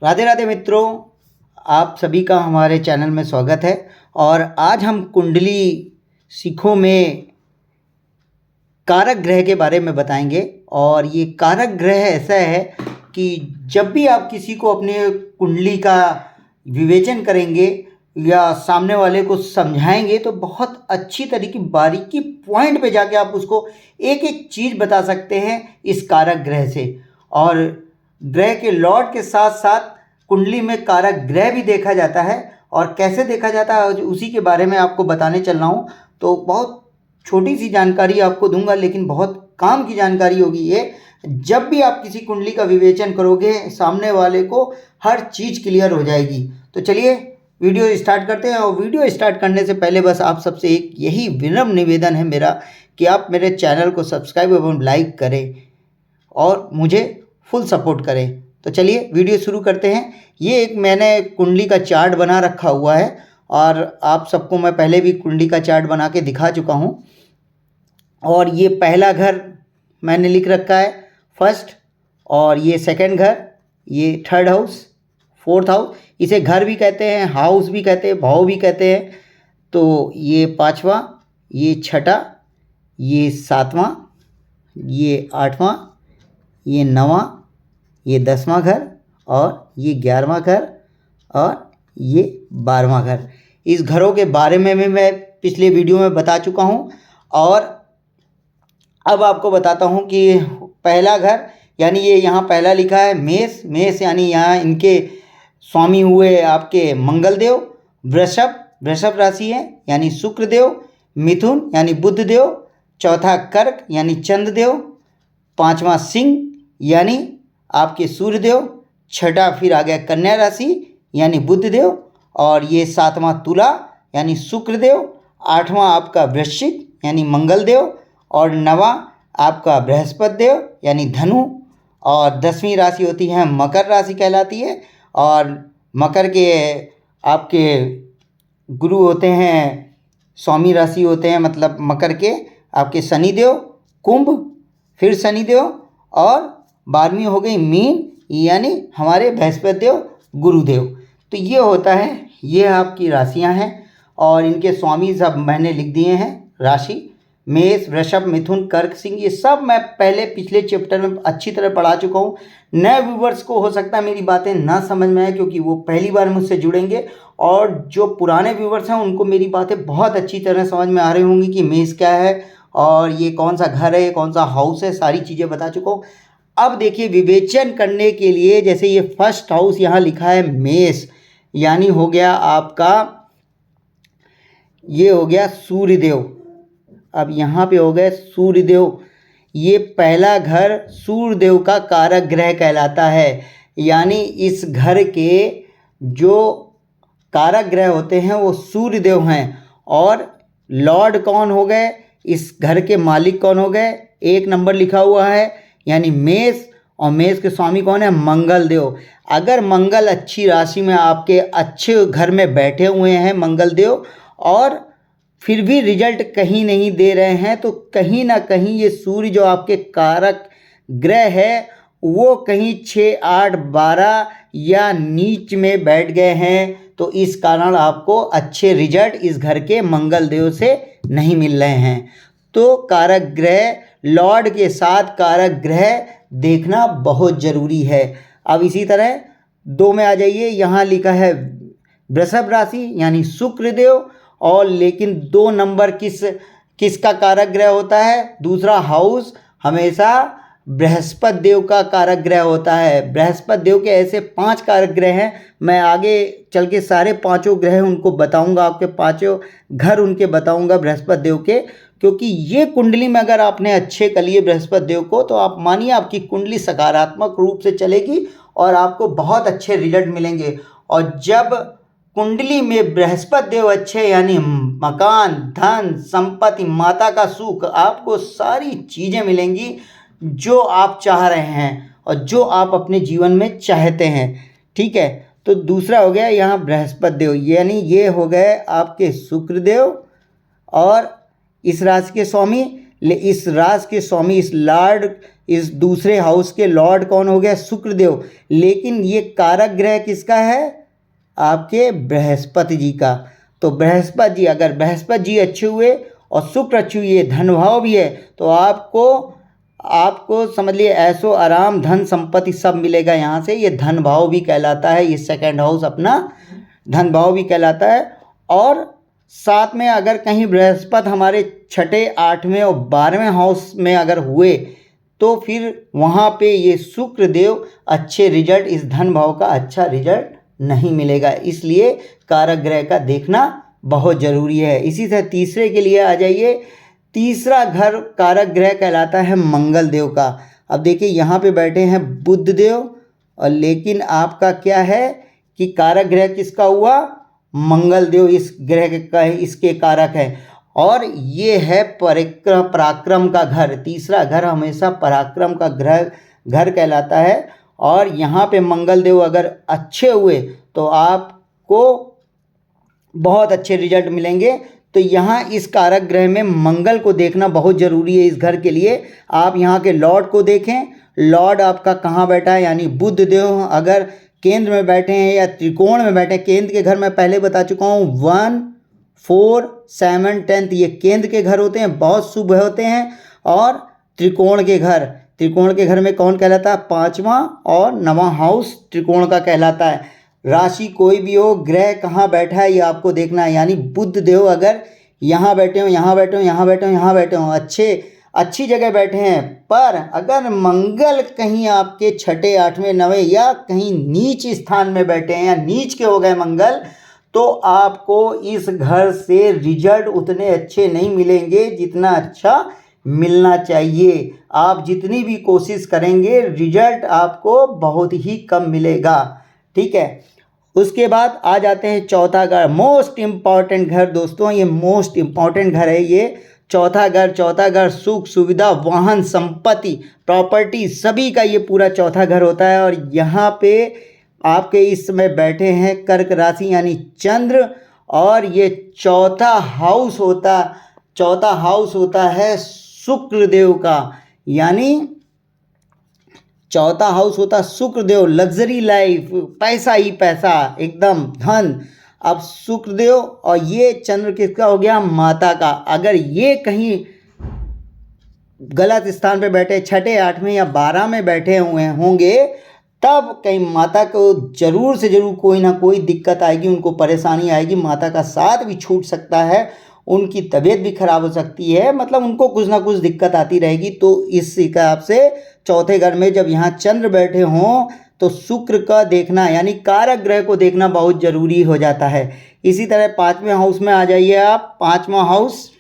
राधे राधे मित्रों, आप सभी का हमारे चैनल में स्वागत है। और आज हम कुंडली सीखों में कारक ग्रह के बारे में बताएंगे। और ये कारक ग्रह ऐसा है कि जब भी आप किसी को अपने कुंडली का विवेचन करेंगे या सामने वाले को समझाएंगे तो बहुत अच्छी तरीके बारीकी पॉइंट पे जाके आप उसको एक एक चीज़ बता सकते हैं इस कारक ग्रह से। और ग्रह के लॉर्ड के साथ साथ कुंडली में कारक ग्रह भी देखा जाता है। और कैसे देखा जाता है उसी के बारे में आपको बताने चल रहा हूँ। तो बहुत छोटी सी जानकारी आपको दूंगा, लेकिन बहुत काम की जानकारी होगी ये। जब भी आप किसी कुंडली का विवेचन करोगे सामने वाले को हर चीज़ क्लियर हो जाएगी। तो चलिए वीडियो स्टार्ट करते हैं। और वीडियो स्टार्ट करने से पहले बस आप सबसे एक यही विनम्र निवेदन है मेरा कि आप मेरे चैनल को सब्सक्राइब एवं लाइक करें और मुझे फुल सपोर्ट करें। तो चलिए वीडियो शुरू करते हैं। ये एक मैंने कुंडली का चार्ट बना रखा हुआ है और आप सबको मैं पहले भी कुंडली का चार्ट बना के दिखा चुका हूँ। और ये पहला घर मैंने लिख रखा है फर्स्ट, और ये सेकंड घर, ये थर्ड हाउस, फोर्थ हाउस। इसे घर भी कहते हैं, हाउस भी कहते हैं, भाव भी कहते हैं। तो ये पांचवा, ये छठा, ये सातवां, ये आठवां, ये नवां, ये 10वां घर, और ये 11वां घर, और ये 12वां घर। इस घरों के बारे में भी मैं पिछले वीडियो में बता चुका हूँ। और अब आपको बताता हूँ कि पहला घर यानी ये यहाँ पहला लिखा है मेष। मेष यानी यहाँ इनके स्वामी हुए आपके मंगल देव। वृषभ, वृषभ राशि है यानी शुक्र देव। मिथुन यानी बुध देव। चौथा कर्क यानी चंद्र देव। पांचवा सिंह यानी आपके सूर्य देव। छठा फिर आ गया कन्या राशि यानी बुध देव। और ये सातवां तुला यानी शुक्र देव। आठवां आपका वृश्चिक यानी मंगल देव। और नवा आपका बृहस्पति देव यानी धनु। और 10वीं राशि होती है मकर राशि कहलाती है। और मकर के आपके गुरु होते हैं, स्वामी राशि होते हैं, मतलब मकर के आपके शनिदेव। कुंभ फिर शनिदेव। और 12वीं हो गई मीन यानी हमारे बृहस्पति देव गुरुदेव। तो ये होता है, ये आपकी राशियां हैं और इनके स्वामी सब मैंने लिख दिए हैं राशि। मेष, वृषभ, मिथुन, कर्क, सिंह, ये सब मैं पहले पिछले चैप्टर में अच्छी तरह पढ़ा चुका हूँ। नए व्यूवर्स को हो सकता है मेरी बातें ना समझ में आए क्योंकि वो पहली बार मुझसे जुड़ेंगे। और जो पुराने व्यूवर्स हैं उनको मेरी बातें बहुत अच्छी तरह समझ में आ रही होंगी कि मेष क्या है और ये कौन सा घर है, कौन सा हाउस है, सारी चीज़ें बता चुका हूँ। अब देखिए विवेचन करने के लिए, जैसे ये फर्स्ट हाउस यहाँ लिखा है मेष, यानी हो गया आपका, ये हो गया सूर्यदेव। अब यहाँ पे हो गए सूर्यदेव। ये पहला घर सूर्यदेव का कारक ग्रह कहलाता है। यानी इस घर के जो कारक ग्रह होते हैं वो सूर्यदेव हैं। और लॉर्ड कौन हो गए, इस घर के मालिक कौन हो गए, 1 नंबर लिखा हुआ है यानी मेष। और मेष के स्वामी कौन है, मंगल देव। अगर मंगल अच्छी राशि में आपके अच्छे घर में बैठे हुए हैं मंगल देव और फिर भी रिजल्ट कहीं नहीं दे रहे हैं, तो कहीं ना कहीं ये सूर्य जो आपके कारक ग्रह है वो कहीं 6, 8, 12 या नीच में बैठ गए हैं। तो इस कारण आपको अच्छे रिजल्ट इस घर के मंगल देव से नहीं मिल रहे हैं। तो कारक ग्रह, लॉर्ड के साथ कारक ग्रह देखना बहुत ज़रूरी है। अब इसी तरह 2 में आ जाइए, यहाँ लिखा है वृषभ राशि यानी शुक्र देव। और लेकिन 2 नंबर किसका कारक ग्रह होता है, दूसरा हाउस हमेशा बृहस्पति देव का कारक ग्रह होता है। बृहस्पति देव के ऐसे 5 कारक ग्रह हैं, मैं आगे चल के सारे 5 ग्रह उनको बताऊंगा, आपके 5 घर उनके बताऊंगा बृहस्पति देव के। क्योंकि ये कुंडली में अगर आपने अच्छे कर लिए बृहस्पति देव को तो आप मानिए आपकी कुंडली सकारात्मक रूप से चलेगी और आपको बहुत अच्छे रिजल्ट मिलेंगे। और जब कुंडली में बृहस्पति देव अच्छे यानी मकान, धन, संपत्ति, माता का सुख, आपको सारी चीज़ें मिलेंगी जो आप चाह रहे हैं और जो आप अपने जीवन में चाहते हैं। ठीक है, तो दूसरा हो गया यहाँ बृहस्पति देव, यानी ये हो गए आपके शुक्र देव और इस राशि के स्वामी। इस राशि के स्वामी, इस दूसरे हाउस के लॉर्ड कौन हो गया? शुक्रदेव। लेकिन ये कारक ग्रह किसका है? आपके बृहस्पति जी का। तो बृहस्पति जी, अगर बृहस्पति जी अच्छे हुए और शुक्र अच्छी हुई है, धन भाव भी है, तो आपको समझ लिए ऐसो आराम, धन संपत्ति सब मिलेगा यहाँ से। ये धन भाव भी कहलाता है, ये सेकंड हाउस अपना धन भाव भी कहलाता है। और साथ में अगर कहीं बृहस्पति हमारे छठे, आठवें और 12वें हाउस में अगर हुए, तो फिर वहाँ पे ये शुक्र देव अच्छे रिजल्ट, इस धन भाव का अच्छा रिजल्ट नहीं मिलेगा। इसलिए कारक ग्रह का देखना बहुत ज़रूरी है। इसी तरह तीसरे के लिए आ जाइए। तीसरा घर कारक ग्रह कहलाता है मंगल देव का। अब देखिए यहाँ पे बैठे हैं बुध देव, और लेकिन आपका क्या है कि कारक ग्रह किसका हुआ? मंगल देव इस ग्रह का, इसके कारक है। और ये है पराक्रम का घर। तीसरा घर हमेशा पराक्रम का घर कहलाता है। और यहाँ पे मंगल देव अगर अच्छे हुए तो आपको बहुत अच्छे रिजल्ट मिलेंगे। तो यहाँ इस कारक ग्रह में मंगल को देखना बहुत ज़रूरी है। इस घर के लिए आप यहाँ के लॉर्ड को देखें। लॉर्ड आपका कहाँ बैठा है? यानी बुध देव अगर केंद्र में बैठे हैं या त्रिकोण में बैठे हैं। केंद्र के घर मैं पहले बता चुका हूँ, 1, 4, 7, 10 ये केंद्र के घर होते हैं, बहुत शुभ होते हैं। और त्रिकोण के घर में कौन कहलाता है? 5वां और 9वां हाउस त्रिकोण का कहलाता है। राशि कोई भी हो, ग्रह कहाँ बैठा है ये आपको देखना है। यानी बुध देव अगर यहाँ बैठे हो, यहाँ बैठे हो, यहाँ बैठे हो, यहाँ बैठे हो, अच्छी जगह बैठे हैं, पर अगर मंगल कहीं आपके छठे, 8वें, 9वें या कहीं नीच स्थान में बैठे हैं या नीच के हो गए मंगल, तो आपको इस घर से रिजल्ट उतने अच्छे नहीं मिलेंगे जितना अच्छा मिलना चाहिए। आप जितनी भी कोशिश करेंगे, रिजल्ट आपको बहुत ही कम मिलेगा। ठीक है। उसके बाद आ जाते हैं चौथा घर, मोस्ट इम्पॉर्टेंट घर दोस्तों, ये मोस्ट इम्पॉर्टेंट घर है ये चौथा घर सुख सुविधा, वाहन, संपत्ति, प्रॉपर्टी सभी का ये पूरा चौथा घर होता है। और यहाँ पे आपके इस समय बैठे हैं कर्क राशि यानी चंद्र। और ये चौथा हाउस होता है शुक्र देव का। यानी चौथा हाउस होता शुक्र देव, लग्जरी लाइफ, पैसा ही पैसा, एकदम धन। अब शुक्र देव और ये चंद्र किसका हो गया? माता का। अगर ये कहीं गलत स्थान पे बैठे, छठे, 8वें या 12 में बैठे हुए होंगे, तब कहीं माता को जरूर से जरूर कोई ना कोई दिक्कत आएगी, उनको परेशानी आएगी, माता का साथ भी छूट सकता है, उनकी तबीयत भी खराब हो सकती है, मतलब उनको कुछ ना कुछ दिक्कत आती रहेगी। तो इस हिसाब से चौथे घर में जब यहाँ चंद्र बैठे हों तो शुक्र का देखना यानी कारक ग्रह को देखना बहुत ज़रूरी हो जाता है। इसी तरह 5वें हाउस में आ जाइए आप। 5वां हाउस,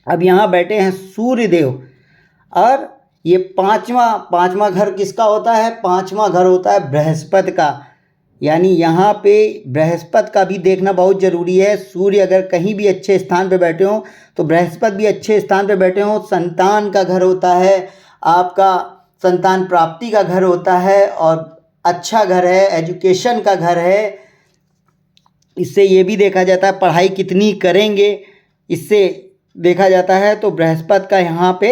अब यहाँ बैठे हैं सूर्य देव। और ये पाँचवा घर किसका होता है? 5वां घर होता है बृहस्पति का। यानी यहाँ पे बृहस्पति का भी देखना बहुत ज़रूरी है। सूर्य अगर कहीं भी अच्छे स्थान पे बैठे हों तो बृहस्पति भी अच्छे स्थान पे बैठे हों। संतान का घर होता है, आपका संतान प्राप्ति का घर होता है और अच्छा घर है, एजुकेशन का घर है। इससे ये भी देखा जाता है पढ़ाई कितनी करेंगे, इससे देखा जाता है। तो बृहस्पति का यहाँ पे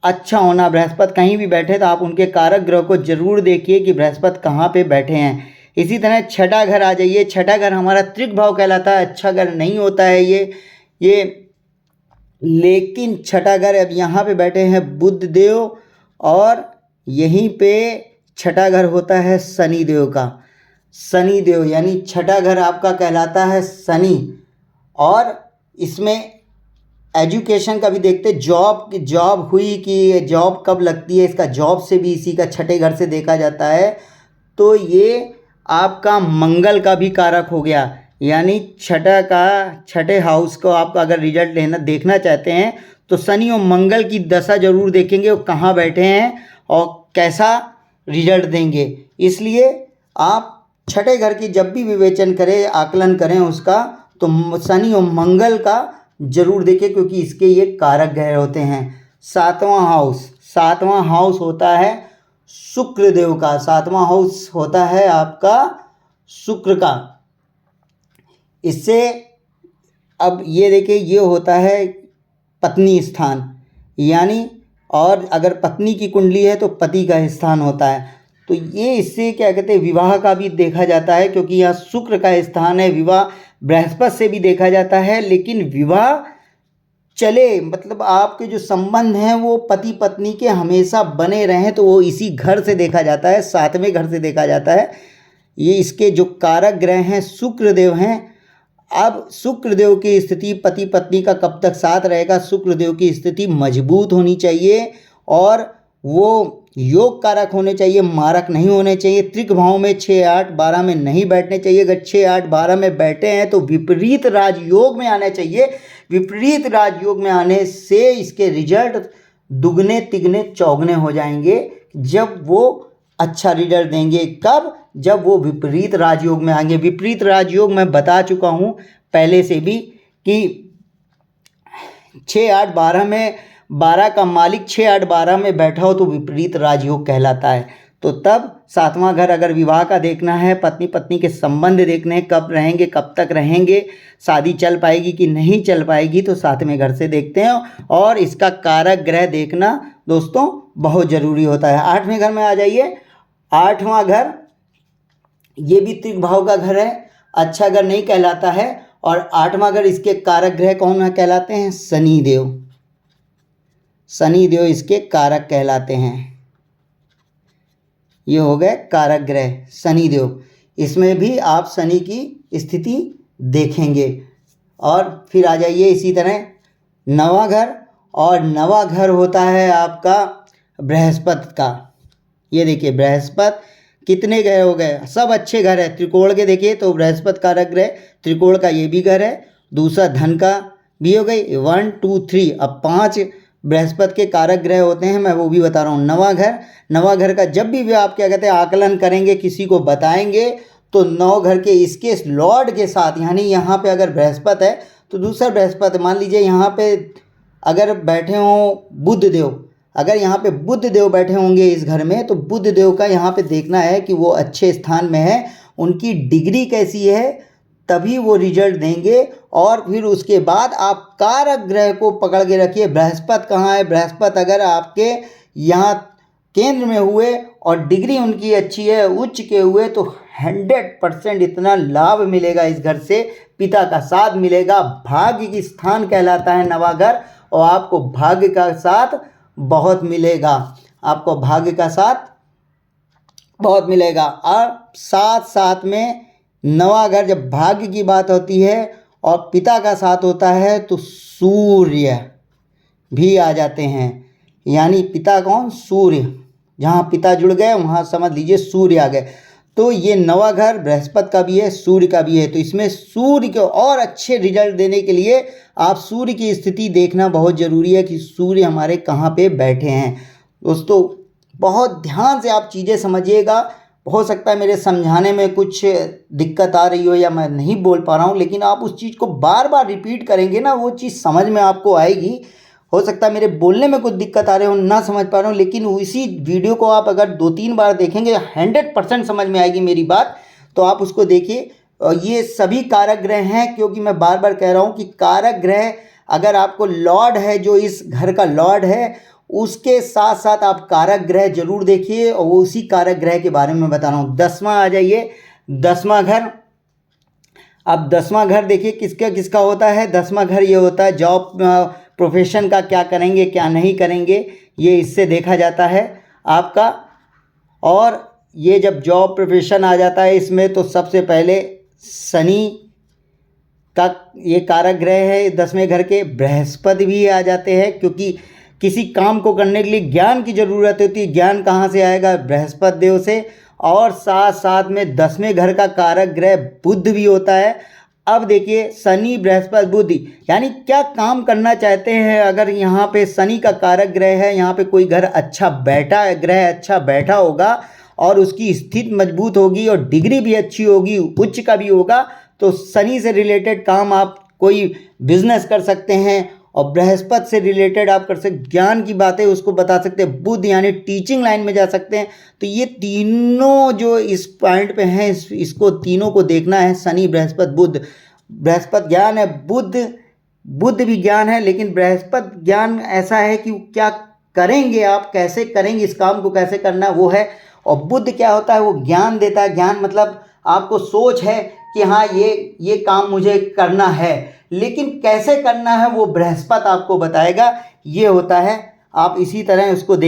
अच्छा होना, बृहस्पति कहीं भी बैठे तो आप उनके कारक ग्रह को जरूर देखिए कि बृहस्पति कहाँ पे बैठे हैं। इसी तरह छठा घर आ जाइए। छठा घर हमारा त्रिक भाव कहलाता है, अच्छा घर नहीं होता है ये लेकिन छठा घर, अब यहाँ पे बैठे हैं बुध देव और यहीं पे छठा घर होता है शनि देव का। शनि देव यानी छठा घर आपका कहलाता है शनि। और इसमें एजुकेशन का भी देखते, जॉब हुई कि जॉब कब लगती है, इसका जॉब से भी इसी का छठे घर से देखा जाता है। तो ये आपका मंगल का भी कारक हो गया। यानी छठे हाउस को आप अगर रिजल्ट देखना चाहते हैं तो शनि और मंगल की दशा जरूर देखेंगे, वो कहाँ बैठे हैं और कैसा रिजल्ट देंगे। इसलिए आप छठे घर की जब भी विवेचन करें, आकलन करें उसका, तो शनि और मंगल का जरूर देखें क्योंकि इसके ये कारक ग्रह होते हैं। 7वां हाउस होता है शुक्र देव का। 7वां हाउस होता है आपका शुक्र का। इससे अब ये देखिए, ये होता है पत्नी स्थान। यानी, और अगर पत्नी की कुंडली है तो पति का स्थान होता है। तो ये इससे क्या कहते हैं, विवाह का भी देखा जाता है, क्योंकि यहाँ शुक्र का स्थान है। विवाह बृहस्पति से भी देखा जाता है, लेकिन विवाह चले, मतलब आपके जो संबंध हैं वो पति पत्नी के हमेशा बने रहें, तो वो इसी घर से देखा जाता है, सातवें घर से देखा जाता है। ये इसके जो कारक ग्रह हैं शुक्र देव हैं। अब शुक्र देव की स्थिति पति पत्नी का कब तक साथ रहेगा? शुक्र देव की स्थिति मजबूत होनी चाहिए और वो योग कारक होने चाहिए, मारक नहीं होने चाहिए। त्रिक भाव में 6, 8, 12 में नहीं बैठने चाहिए। अगर 6, 8, 12 में बैठे हैं तो विपरीत राजयोग में आना चाहिए। विपरीत राजयोग में आने से इसके रिजल्ट दुगने तिगने चौगने हो जाएंगे, जब वो अच्छा रिजल्ट देंगे। कब? जब वो विपरीत राजयोग में आएंगे। विपरीत राजयोग मैं बता चुका हूँ पहले से भी कि 6, 8, 12 में, 12 का मालिक 6, 8, 12 में बैठा हो तो विपरीत राजयोग कहलाता है। तो तब सातवां घर अगर विवाह का देखना है, पत्नी पत्नी के संबंध देखने हैं, कब रहेंगे, कब तक रहेंगे, शादी चल पाएगी कि नहीं चल पाएगी, तो सातवें घर से देखते हैं। और इसका कारक ग्रह देखना दोस्तों बहुत ज़रूरी होता है। आठवें घर में आ जाइए। आठवां घर ये भी त्रिक भाव का घर है, अच्छा घर नहीं कहलाता है। और आठवां घर, इसके कारक ग्रह कौन है कहलाते हैं? शनि देव। शनि देव इसके कारक कहलाते हैं। ये हो गए कारक ग्रह शनि देव। इसमें भी आप शनि की स्थिति देखेंगे। और फिर आ जाइए इसी तरह नवा घर, और नवा घर होता है आपका बृहस्पति का। ये देखिए बृहस्पति कितने ग्रह हो गए, सब अच्छे घर है। त्रिकोण के देखिए तो बृहस्पति कारक ग्रह, त्रिकोण का ये भी घर है। दूसरा धन का भी हो गई, 1, 2, 3। अब 5 बृहस्पति के कारक ग्रह होते हैं, मैं वो भी बता रहा हूँ। नवा घर, नवा घर का जब भी आप क्या कहते हैं आकलन करेंगे, किसी को बताएंगे, तो नौ घर के इसके लॉर्ड के साथ, यानी यहाँ पे अगर बृहस्पति है तो दूसरा बृहस्पति, मान लीजिए यहाँ पे अगर बैठे हों बुध देव, अगर यहाँ पे बुध देव बैठे होंगे इस घर में, तो बुध देव का यहाँ पे देखना है कि वो अच्छे स्थान में है, उनकी डिग्री कैसी है, तभी वो रिजल्ट देंगे। और फिर उसके बाद आप कारक ग्रह को पकड़ के रखिए। बृहस्पति कहाँ है? बृहस्पति अगर आपके यहाँ केंद्र में हुए और डिग्री उनकी अच्छी है, उच्च के हुए, तो 100% इतना लाभ मिलेगा इस घर से, पिता का साथ मिलेगा। भाग्य की स्थान कहलाता है नवा घर, और आपको भाग्य का साथ बहुत मिलेगा, आपको भाग्य का साथ बहुत मिलेगा। और साथ साथ में नवा घर, जब भाग्य की बात होती है और पिता का साथ होता है, तो सूर्य भी आ जाते हैं। यानी पिता कौन? सूर्य। जहाँ पिता जुड़ गए वहाँ समझ लीजिए सूर्य आ गए। तो ये नवा घर बृहस्पति का भी है, सूर्य का भी है। तो इसमें सूर्य के और अच्छे रिजल्ट देने के लिए आप सूर्य की स्थिति देखना बहुत ज़रूरी है कि सूर्य हमारे कहाँ पे बैठे हैं। दोस्तों बहुत ध्यान से आप चीज़ें समझिएगा। हो सकता है मेरे समझाने में कुछ दिक्कत आ रही हो या मैं नहीं बोल पा रहा हूँ, लेकिन आप उस चीज़ को बार बार रिपीट करेंगे ना, वो चीज़ समझ में आपको आएगी। हो सकता है मेरे बोलने में कुछ दिक्कत आ रही हो, ना समझ पा रहा हूँ, लेकिन इसी वीडियो को आप अगर 2-3 बार देखेंगे 100% समझ में आएगी मेरी बात। तो आप उसको देखिए। और ये सभी कारक ग्रह हैं, क्योंकि मैं बार बार कह रहा हूँ कि कारक ग्रह अगर आपको लॉर्ड है, जो इस घर का लॉर्ड है, उसके साथ साथ आप कारक ग्रह जरूर देखिए। और वो उसी कारक ग्रह के बारे में बता रहा हूँ। 10वां आ जाइए, 10वां घर। अब 10वां घर देखिए किसका किसका होता है। 10वां घर ये होता है जॉब प्रोफेशन का, क्या करेंगे क्या नहीं करेंगे, ये इससे देखा जाता है आपका। और ये जब जॉब प्रोफेशन आ जाता है इसमें, तो सबसे पहले शनि का ये कारक ग्रह है। 10वें घर के बृहस्पति भी आ जाते हैं, क्योंकि किसी काम को करने के लिए ज्ञान की ज़रूरत होती है। ज्ञान कहाँ से आएगा? बृहस्पति देव से। और साथ साथ में 10वें घर का कारक ग्रह बुध भी होता है। अब देखिए शनि बृहस्पति बुध, यानी क्या काम करना चाहते हैं, अगर यहाँ पे शनि का कारक ग्रह है, यहाँ पे कोई घर अच्छा बैठा, ग्रह अच्छा बैठा होगा और उसकी स्थिति मजबूत होगी और डिग्री भी अच्छी होगी, उच्च का भी होगा, तो शनि से रिलेटेड काम आप कोई बिजनेस कर सकते हैं। और बृहस्पति से रिलेटेड आप कर सकते, ज्ञान की बातें उसको बता सकते हैं। बुध यानी टीचिंग लाइन में जा सकते हैं। तो ये तीनों जो इस पॉइंट पे हैं, इसको तीनों को देखना है। शनि बृहस्पति बुध। बृहस्पति ज्ञान है, बुध बुध भी ज्ञान है, लेकिन बृहस्पति ज्ञान ऐसा है कि क्या करेंगे आप, कैसे करेंगे इस काम को, कैसे करना वो है। और बुध क्या होता है, वो ज्ञान देता है। ज्ञान मतलब आपको सोच है कि हाँ ये काम मुझे करना है, लेकिन कैसे करना है वो बृहस्पति आपको बताएगा। ये होता है, आप इसी तरह उसको देख